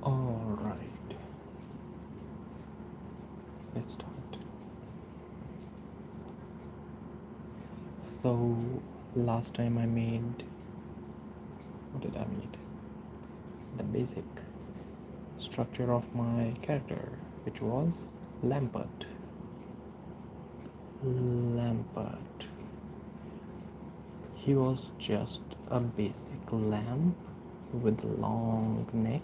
All right, let's start. So last time I made, what did I made? The basic structure of my character, which was Lampert. Lampert. He was just a basic lamp with a long neck.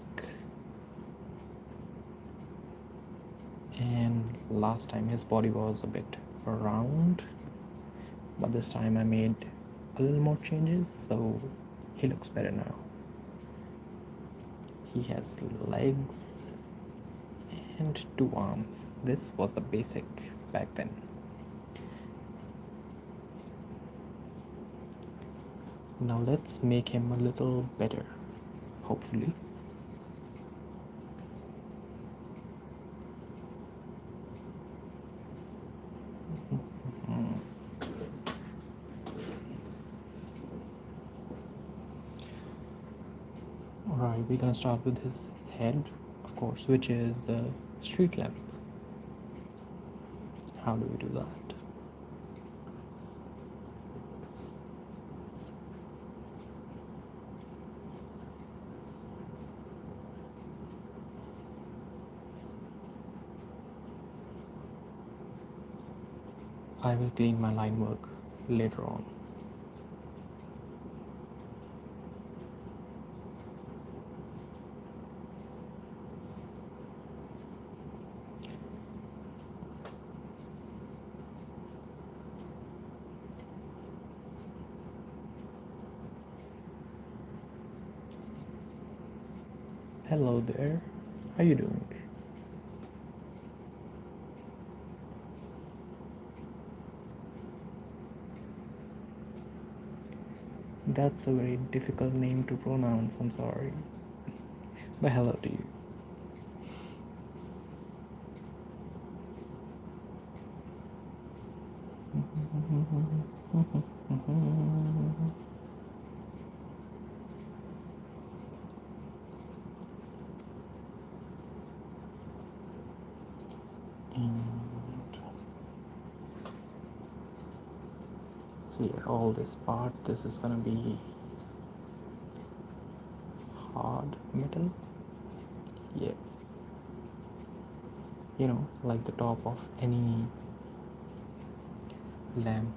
And last time his body was a bit round, but this time I made a little more changes, so he looks better now. He has legs and 2 arms. This was the basic back then. Now let's make him a little better, hopefully. Alright, we're gonna start with his head, of course, which is a street lamp. How do we do that? I will clean my line work later on. Hello there, how you doing? That's a very difficult name to pronounce, I'm sorry. But hello to you. And so yeah, all this part, this is gonna be hard metal. Yeah, you know, like the top of any lamp,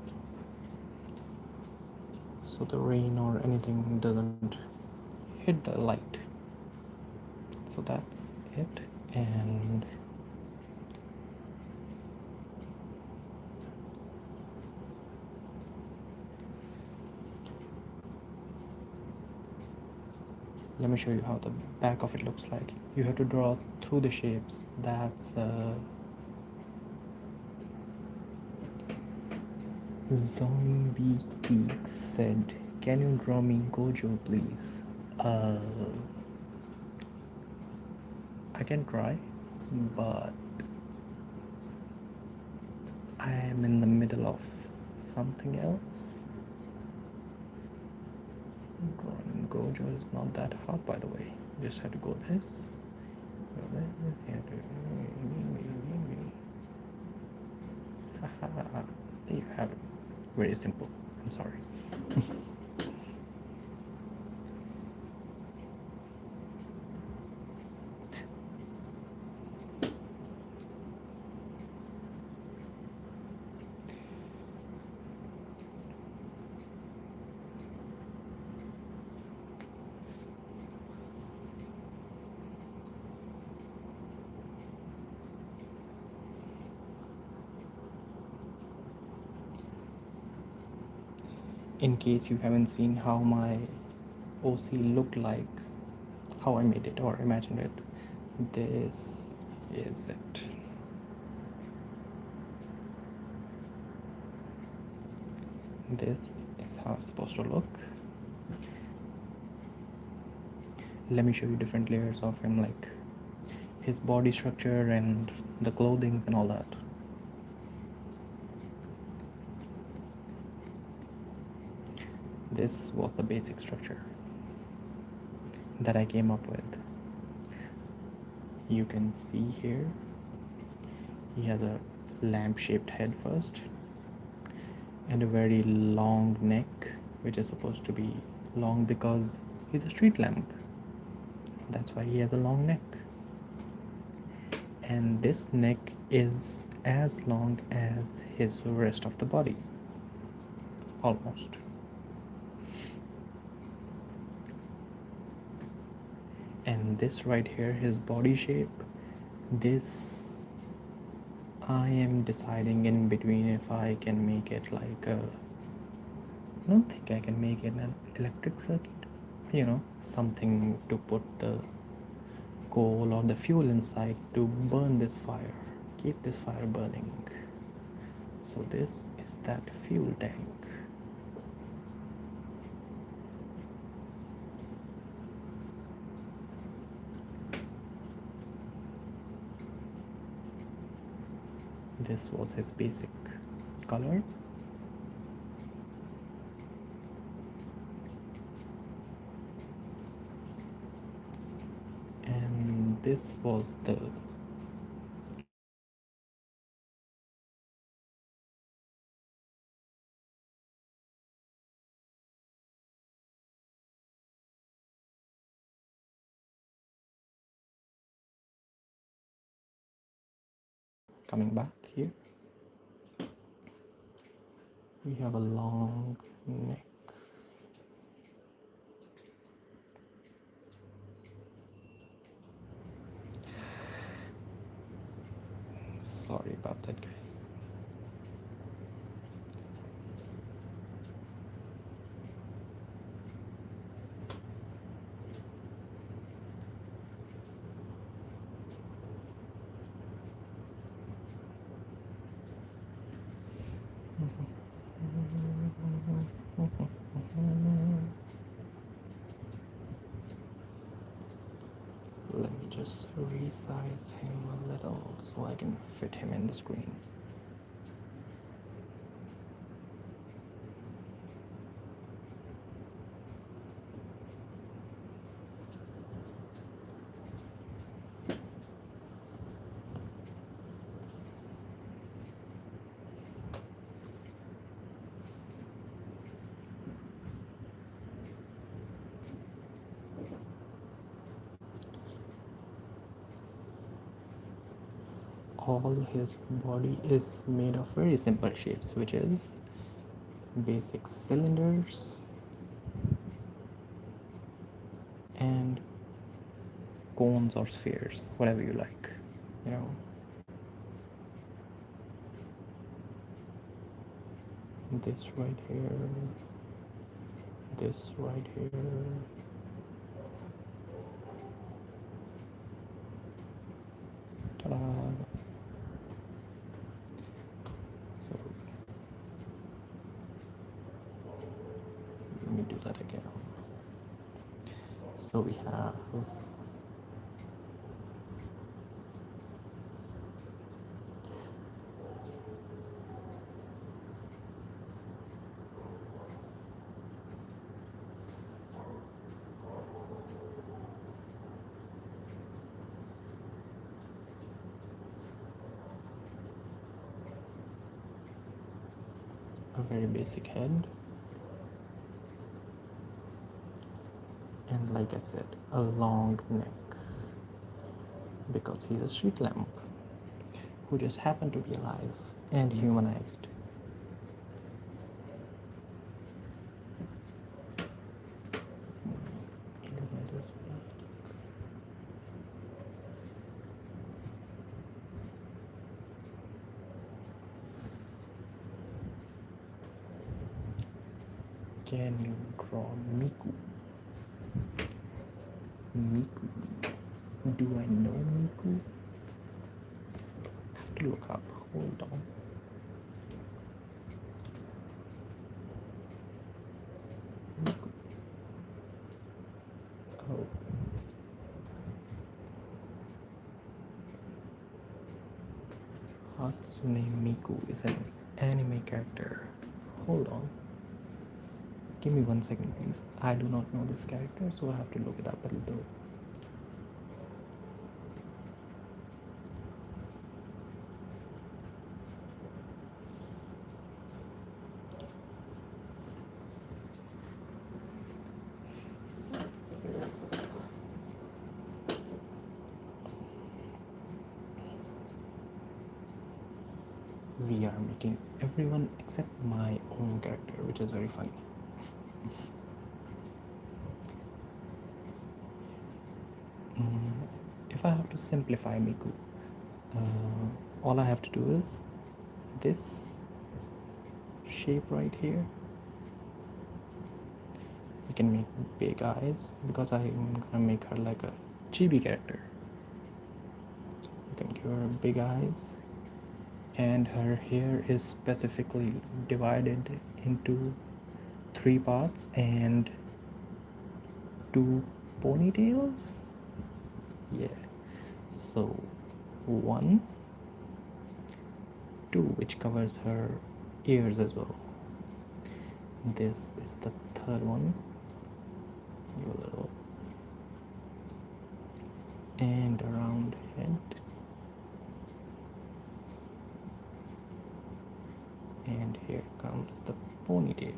so the rain or anything doesn't hit the light. So that's it. And let me show you how the back of it looks like. You have to draw through the shapes. That's Zombie Geek said, "Can you draw me Gojo, please?" Uh, I can try, but I am in the middle of something else. Drawing Gojo is not that hard, by the way. You just have to go this. Go this. There you have it. Very simple. I'm sorry. In case you haven't seen how my OC looked like, how I made it or imagined it, this is it. This is how it's supposed to look. Let me show you different layers of him, like his body structure and the clothing and all that. This was the basic structure that I came up with. You can see here he has a lamp-shaped head first and a very long neck, which is supposed to be long because he's a street lamp. That's why he has a long neck. And this neck is as long as his rest of the body, almost. And this right here, his body shape, this I am deciding in between if I can make it like a, I don't think I can make it an electric circuit, you know, something to put the coal or the fuel inside to burn this fire, keep this fire burning. So this is that fuel tank. This was his basic color. And this was the coming back here. We have a long neck. Sorry about that, guys. Let me just resize him a little so I can fit him in the screen. All his body is made of very simple shapes, which is basic cylinders and cones or spheres, whatever you like, you know. This right here, this right here. Ta-da! So do that again. So we have a very basic head, and like I said, a long neck, because he's a street lamp who just happened to be alive and humanized. Can you draw Miku? Miku. Do I know Miku? I have to look up. Hold on. Miku. Oh. Hatsune Miku is an anime character. Hold on. Give me 1 second, please. I do not know this character, so I have to look it up a little. We are meeting everyone except my own character, which is very funny. If I have to simplify Miku, all I have to do is this shape right here. You can make big eyes, because I'm gonna make her like a chibi character. You can give her big eyes, and her hair is specifically divided into 3 parts and 2 ponytails. Yeah, so 1, 2, which covers her ears as well. This is the 3rd one, give a little, and around head, and here comes the ponytails.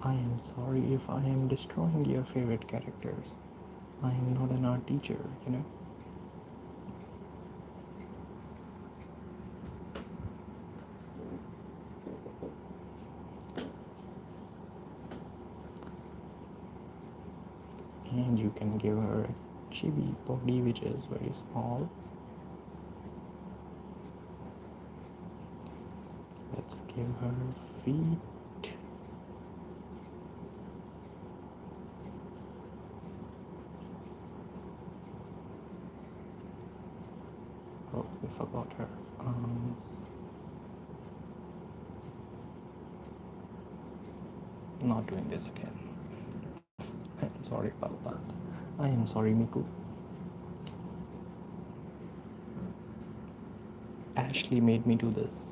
I am sorry if I am destroying your favorite characters. I am not an art teacher, you know. And you can give her a chibi body, which is very small. Let's give her feet. Oh, we forgot her arms. Not doing this again. I'm sorry about that. I am sorry, Miku. Ashley made me do this.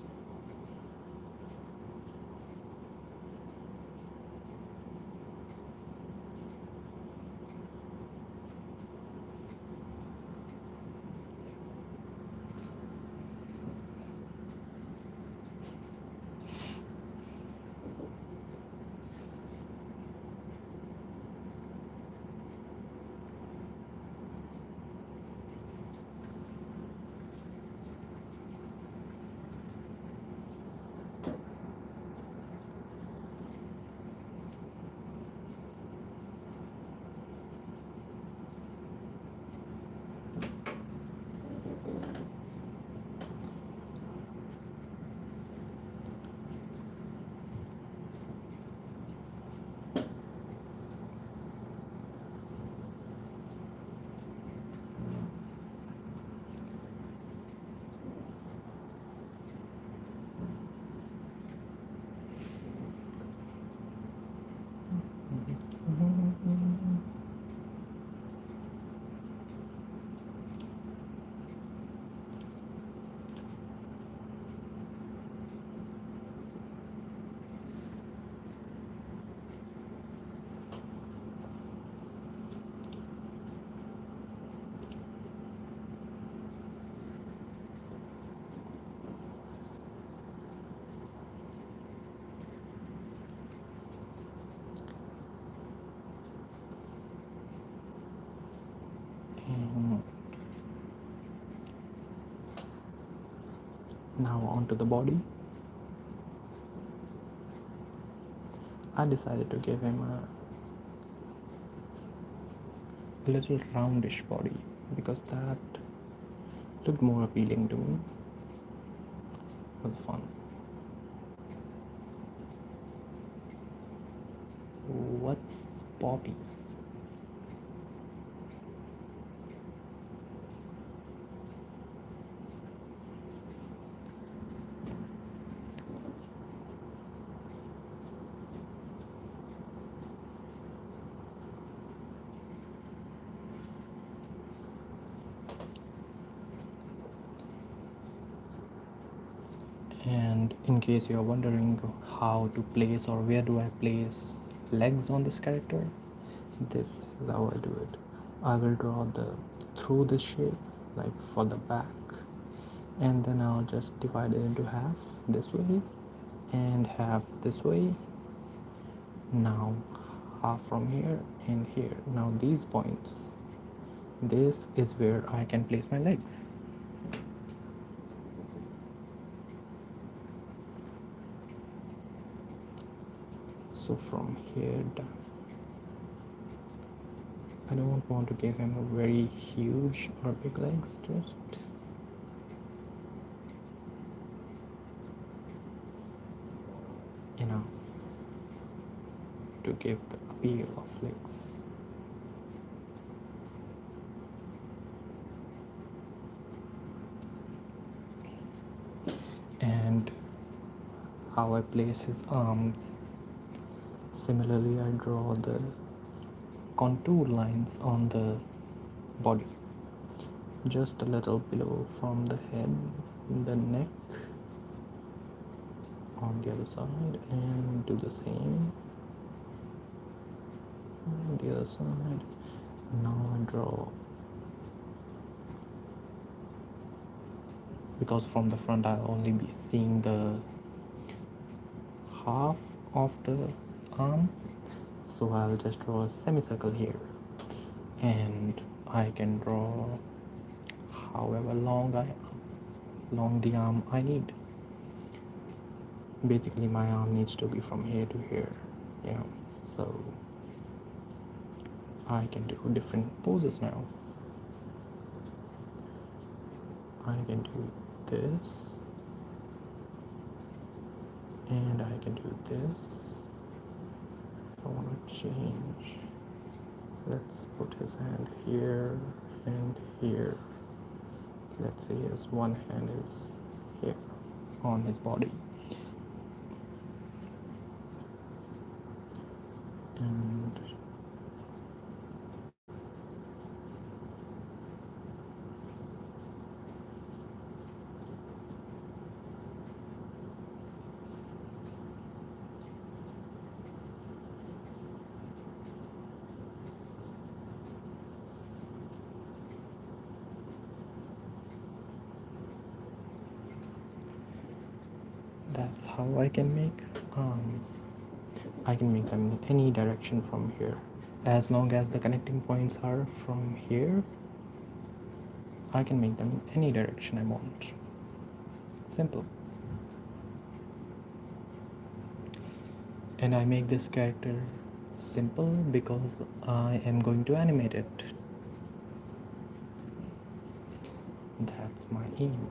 Now onto the body. I decided to give him a little roundish body because that looked more appealing to me. It was fun. What's Bobby? And in case you're wondering how to place or where do I place legs on this character, this is how I do it. I will draw the through this shape like for the back, and then I'll just divide it into half this way and half this way. Now half from here and here. Now these points, this is where I can place my legs. So from here down, I don't want to give him a very huge or big legs, just enough to give the appeal of legs. And how I place his arms, similarly I draw the contour lines on the body, just a little below from the head, the neck on the other side, and do the same on the other side. Now I draw, because from the front I'll only be seeing the half of the arm, so I'll just draw a semicircle here, and I can draw however long the arm I need. Basically my arm needs to be from here to here, so I can do different poses now. I can do this, and I can do this. I want to change. Let's put his hand here and here. Let's say his one hand is here on his body. And that's how I can make arms. I can make them in any direction from here. As long as the connecting points are from here, I can make them in any direction I want. Simple. And I make this character simple because I am going to animate it. That's my aim.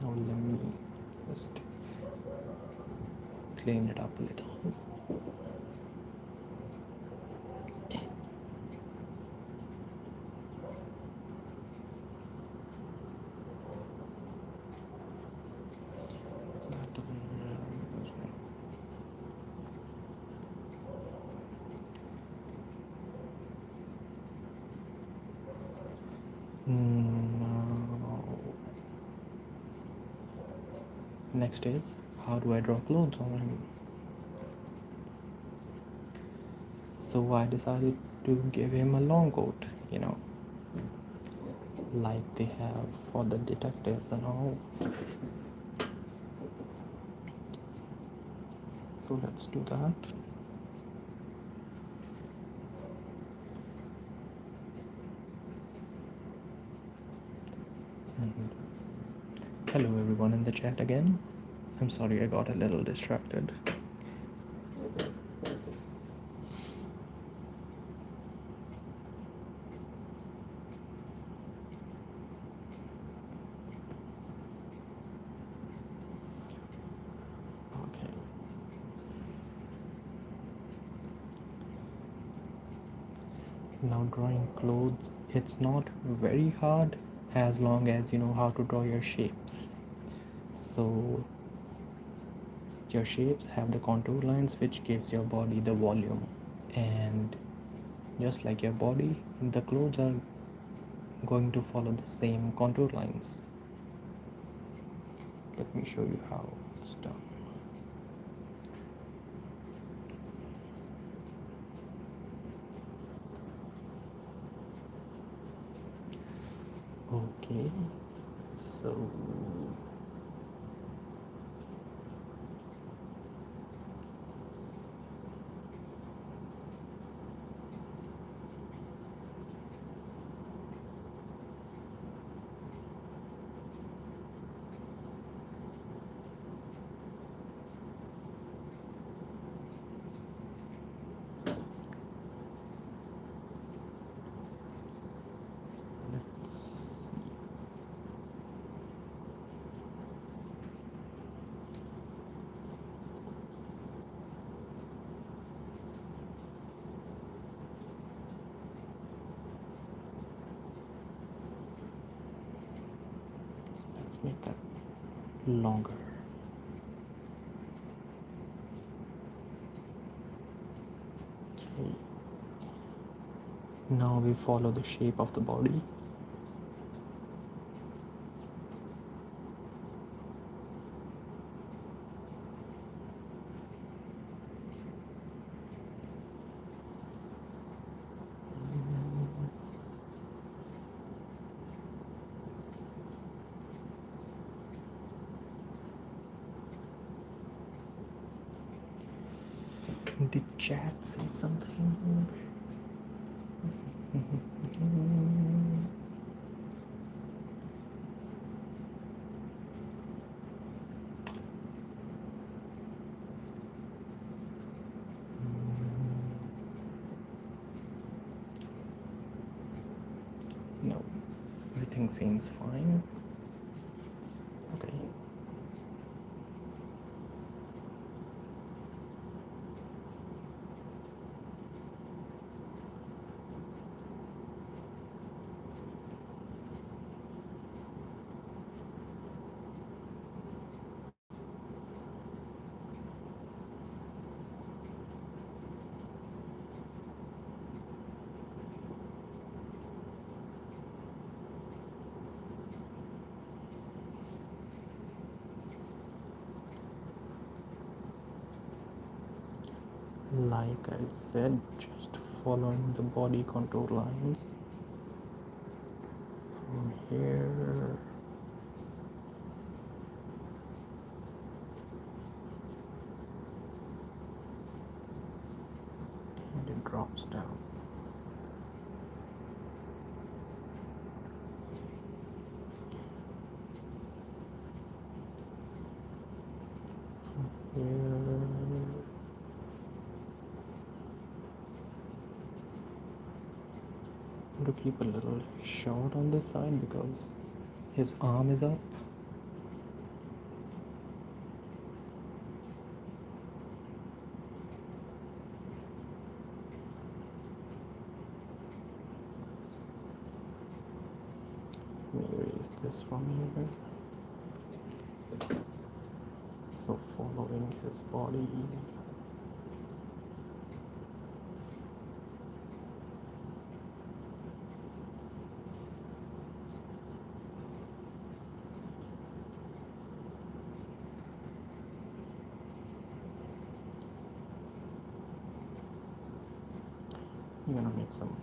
Now let me just clean it up a little. Next is, how do I draw clothes on him? So I decided to give him a long coat, like they have for the detectives and all. So let's do that. And hello everyone in the chat again. I'm sorry I got a little distracted. Okay. Now drawing clothes, it's not very hard as long as you know how to draw your shapes. So your shapes have the contour lines which gives your body the volume, and just like your body, the clothes are going to follow the same contour lines. Let me show you how it's done. Okay, so let's make that longer. Okay. Now we follow the shape of the body. Did chat say something? No, everything seems fine. Okay. Like I said, just following the body contour lines from here. And it drops down. From here. To keep a little short on this side because his arm is up. Let me erase this from here. So following his body. I'm gonna make some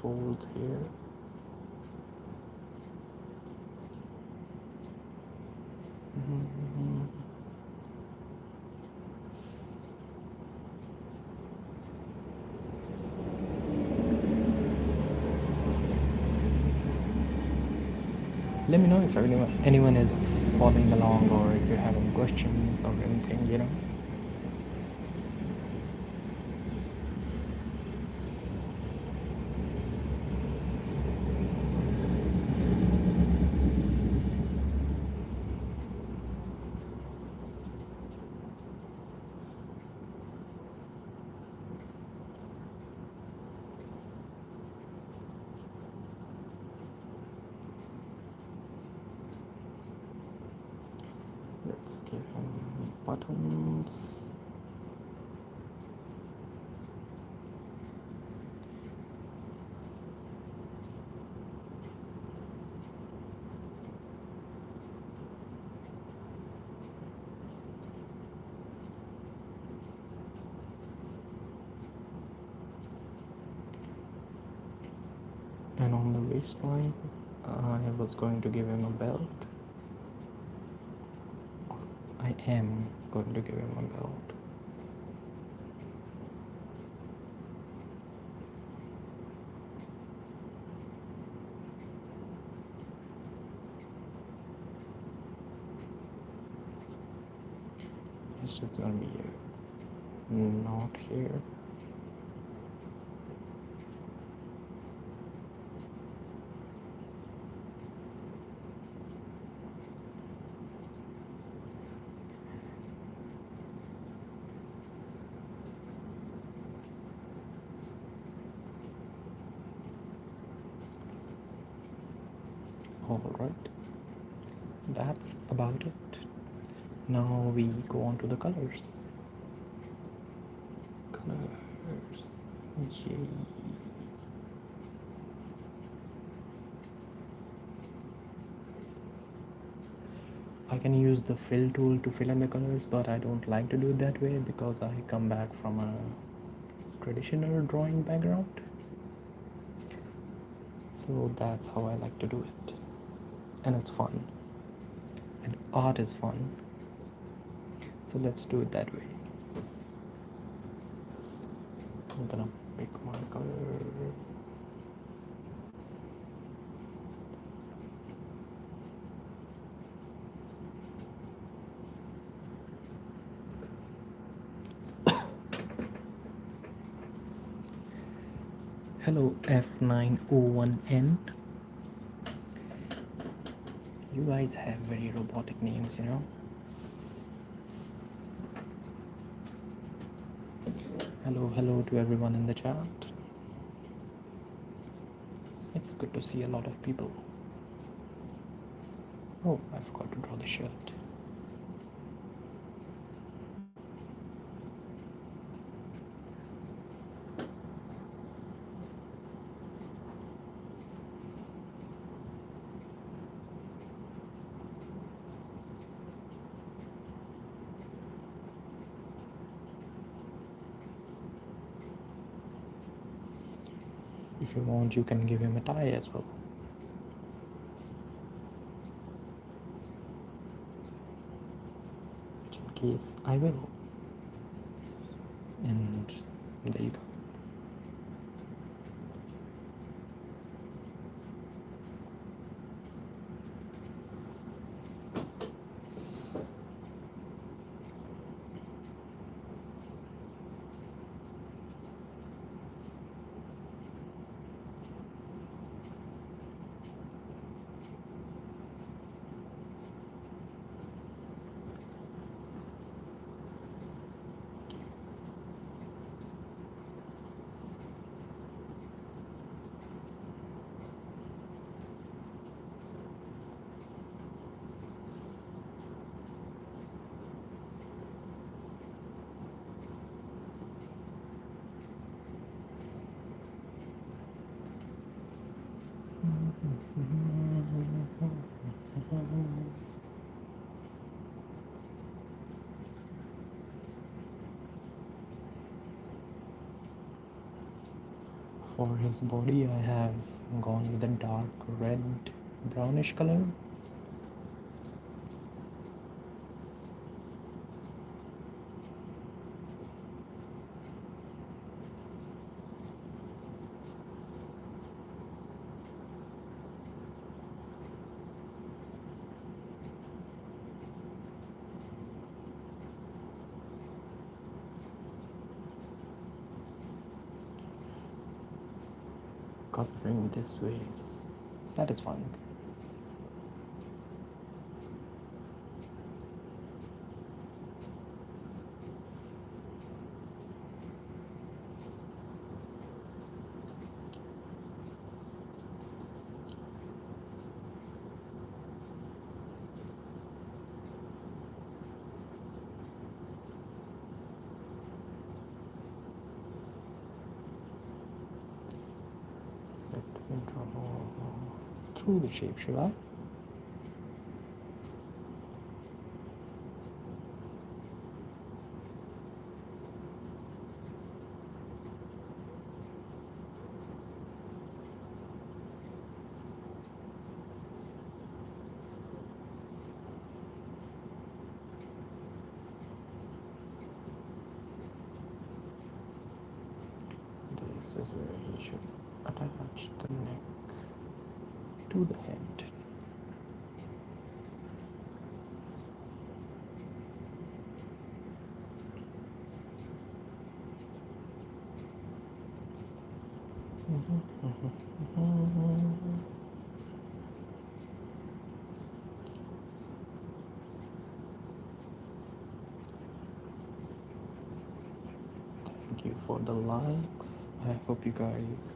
folds here. Let me know if anyone is following along, or if you have any questions or anything, you know. Let's give him buttons. And on the waistline, I was going to give him a belt. I am going to give him a belt. It's just gonna be a knot here. Alright, that's about it. Now we go on to the colors. Colors. Yay. I can use the fill tool to fill in the colors, but I don't like to do it that way because I come back from a traditional drawing background. So that's how I like to do it. And it's fun. And art is fun. So let's do it that way. I'm gonna pick my color. Hello F901N. You guys have very robotic names, you know. Hello to everyone in the chat. It's good to see a lot of people. Oh, I forgot to draw the shirt. If you want, you can give him a tie as well. Which in case I will. And there you go. For his body, I have gone with a dark red brownish color. coloring this way is satisfying. Let me draw through the shape, should I? This is where he should attach the neck to the head. Thank you for the likes. I hope you guys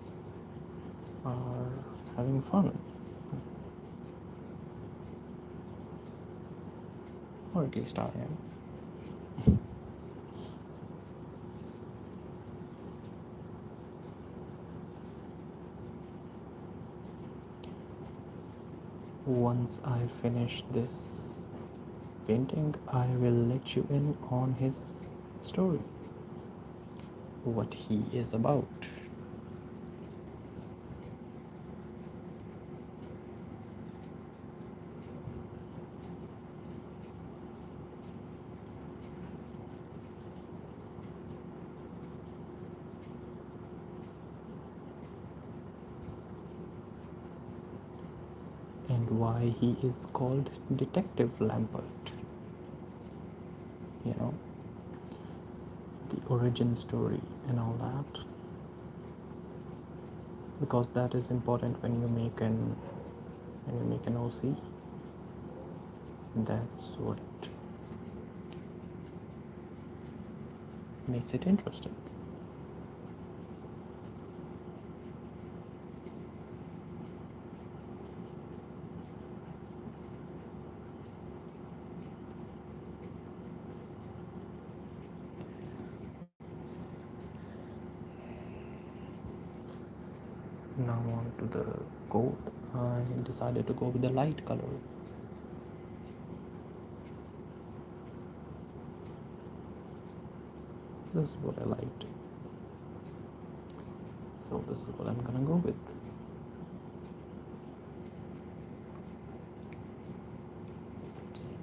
are having fun, or at least I am. Once I finish this painting, I will let you in on his story, what he is about. And why he is called Detective Lampert. You know, the origin story and all that. Because that is important when you make an OC. That's what makes it interesting. Now on to the coat. I decided to go with the light color. This is what I liked. So this is what I'm gonna go with. Oops.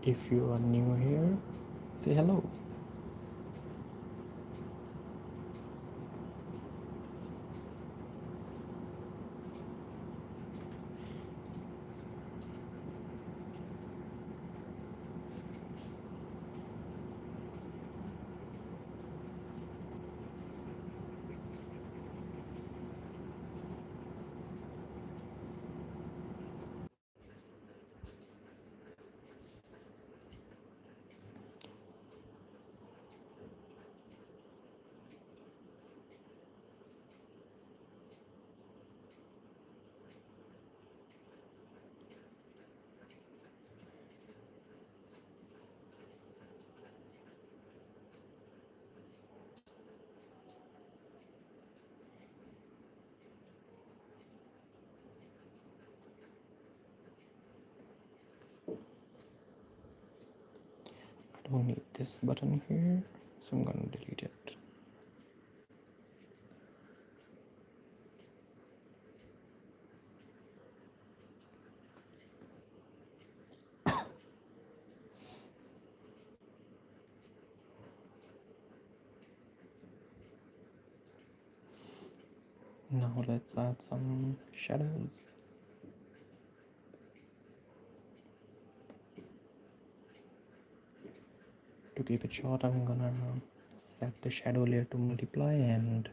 If you are new here, say hello. don't need this button here, so I'm gonna delete it. Now let's add some shadows. To keep it short, I'm gonna set the shadow layer to multiply and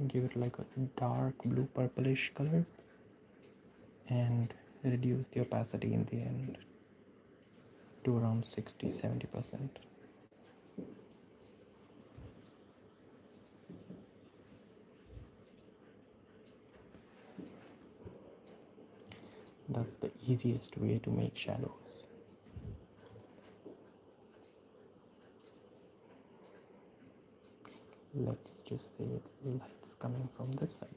give it like a dark blue purplish color and reduce the opacity in the end to around 60-70%. That's the easiest way to make shadows. Let's just say light's coming from this side.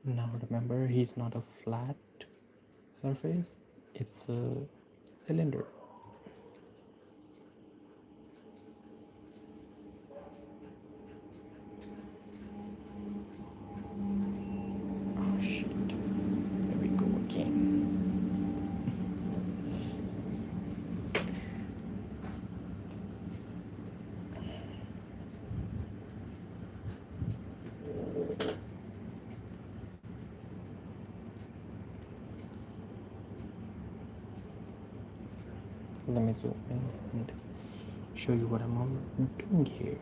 Now remember, he's not a flat surface, it's a cylinder. Oh shit, there we go again. Let me zoom in and show you what I'm doing here.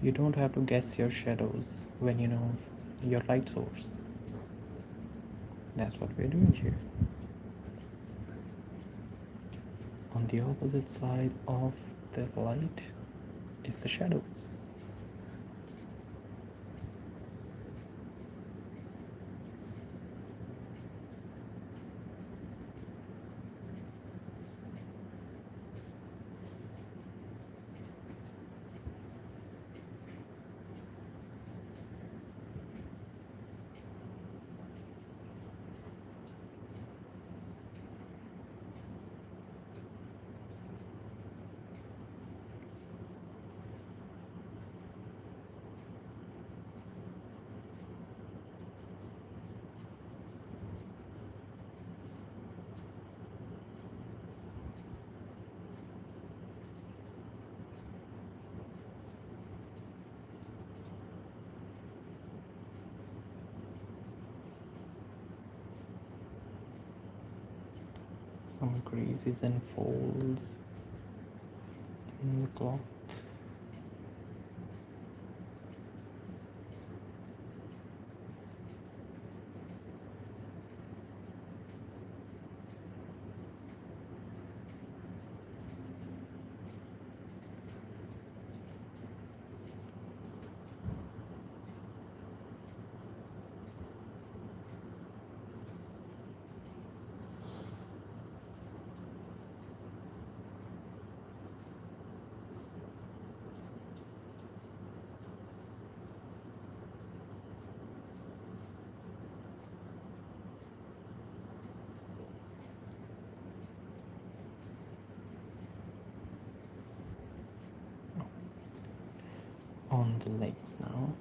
You don't have to guess your shadows when you know your light source. That's what we're doing here. On the opposite side of the light is the shadows. Some creases and folds in the cloth. on the legs now.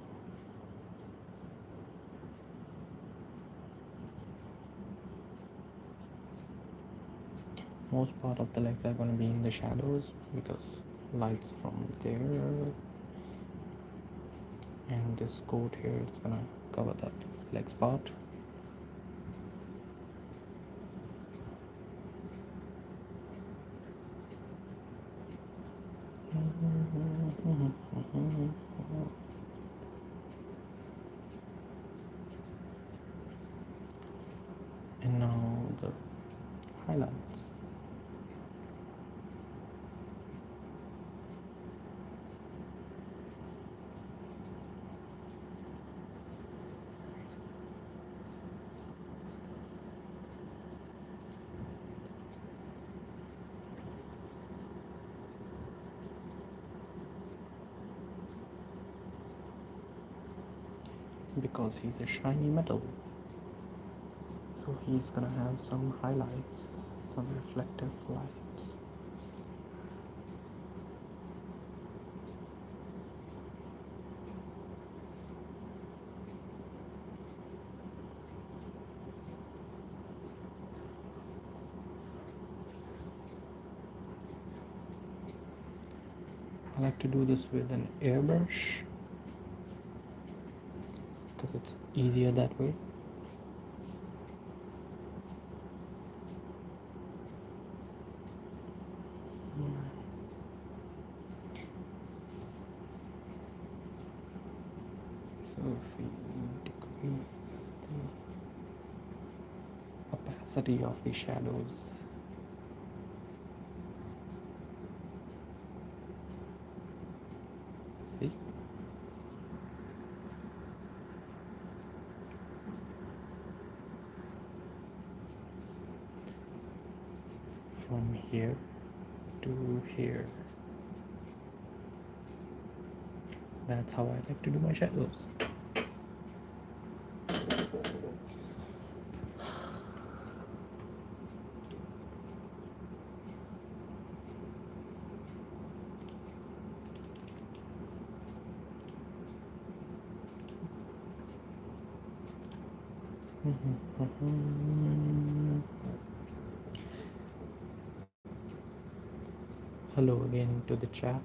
Most part of the legs are going to be in the shadows because lights from there, and this coat here is going to cover that legs part. And now the highlights. Because he's a shiny metal, so he's gonna have some highlights, some reflective lights. I like to do this with an airbrush because it's easier that way. So if we decrease the opacity of the shadows, see? From here to here. That's how I like to do my shadows. Hello again to the chat.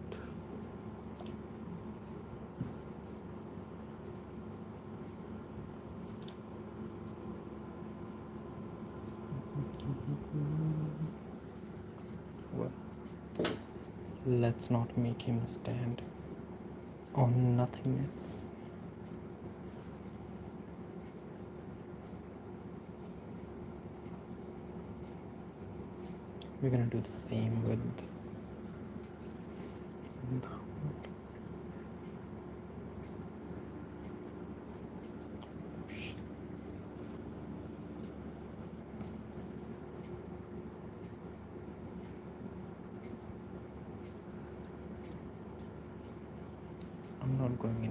Well, let's not make him stand on nothingness. We're gonna do the same with the I'm not going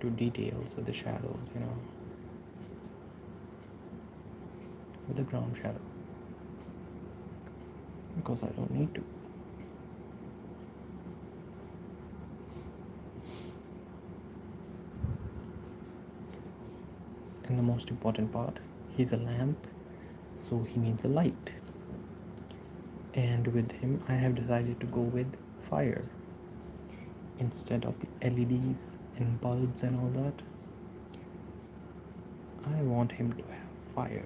into details with the shadows, with the ground shadow, because I don't need to. And the most important part, he's a lamp, so he needs a light. And with him, I have decided to go with fire. Instead of the LEDs and bulbs and all that, I want him to have fire.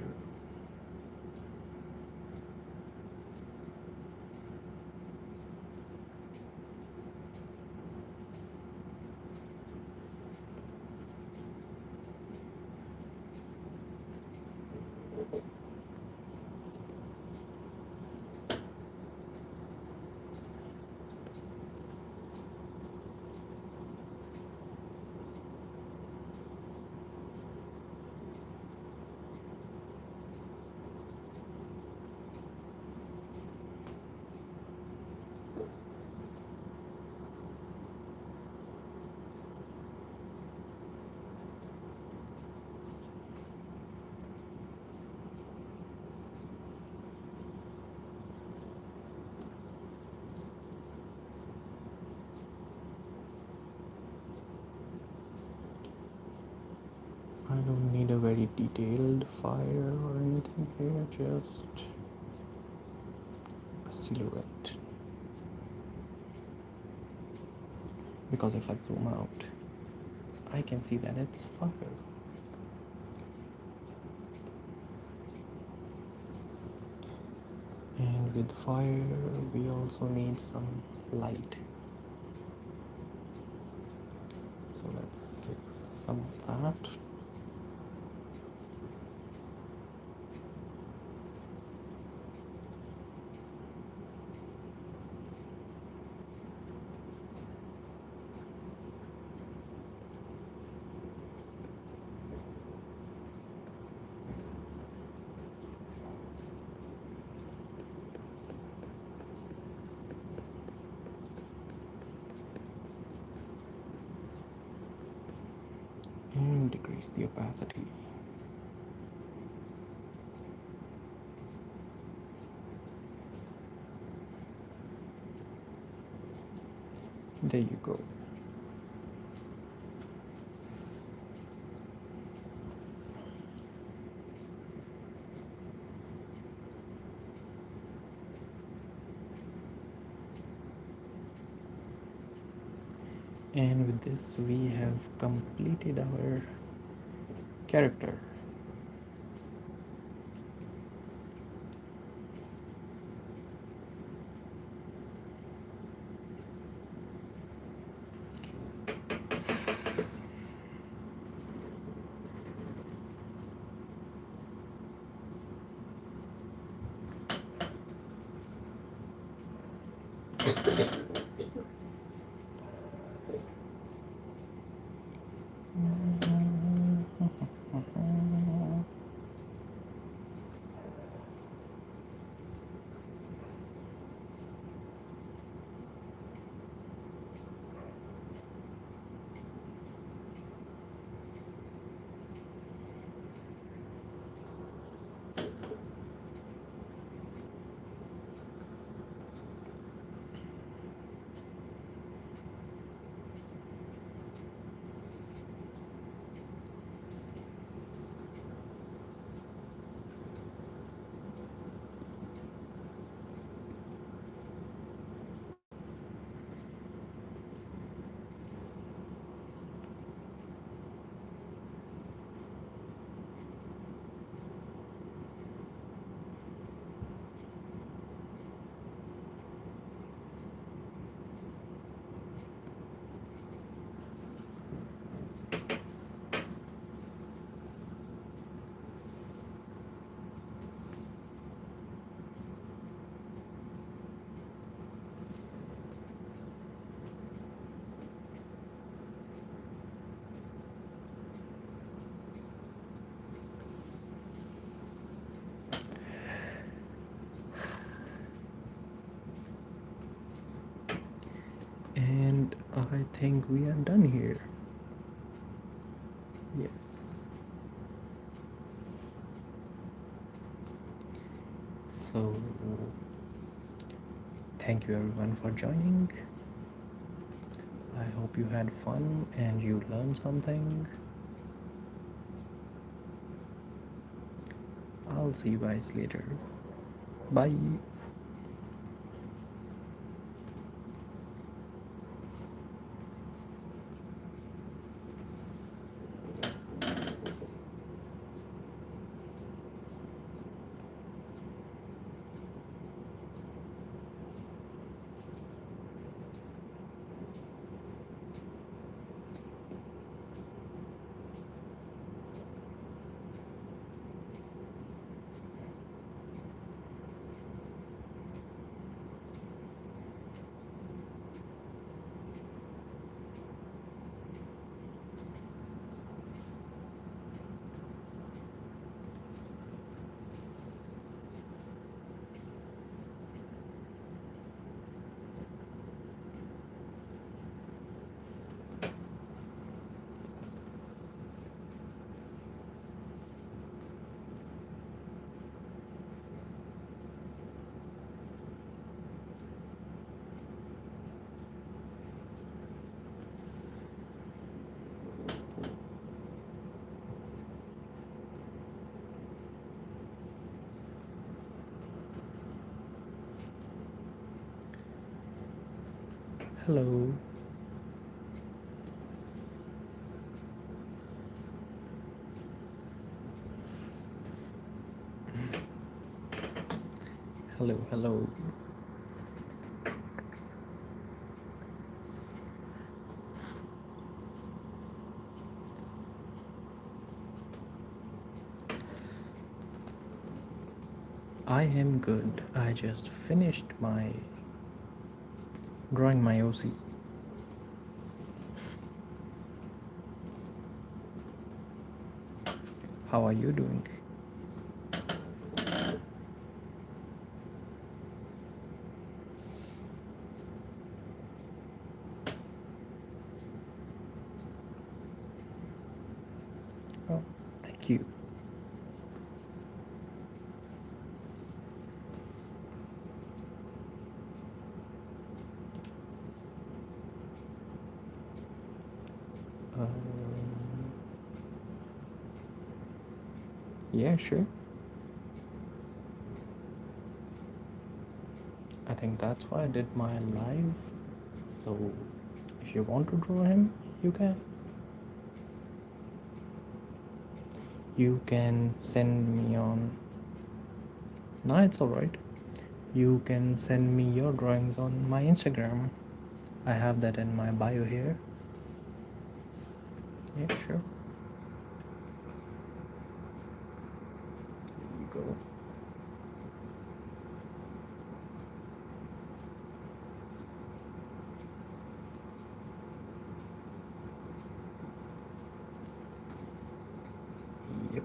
I don't need a very detailed fire or anything here, just a silhouette. Because if I zoom out, I can see that it's fire. And with fire, we also need some light. So let's give some of that. And decrease the opacity. There you go. And with this, we have completed our character. And I think we are done here. Yes. So, thank you everyone for joining. I hope you had fun and you learned something. I'll see you guys later. Bye. Hello. Hello, hello. I am good. I just finished my drawing my OC. How are you doing? Oh, thank you. Yeah, sure. I think that's why I did my live. So, if you want to draw him, you can. You can send me on. No, it's alright. You can send me your drawings on my Instagram. I have that in my bio here. Yeah, sure. Here you go. Yep.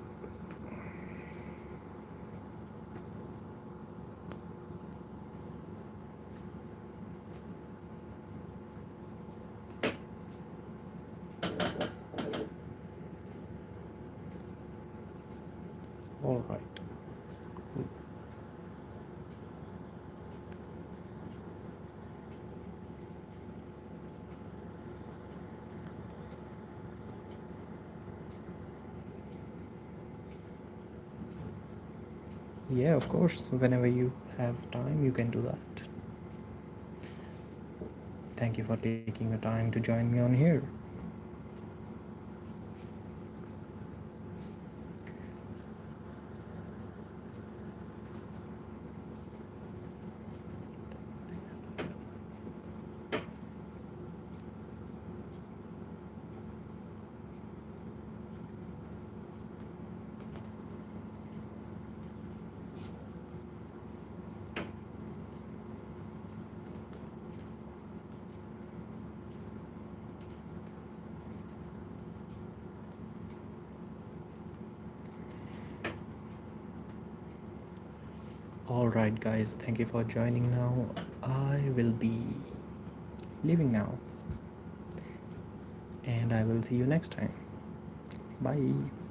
All right. Yeah, of course. Whenever you have time, you can do that. Thank you for taking the time to join me on here. Alright, guys, thank you for joining now. I will be leaving now, and I will see you next time. Bye.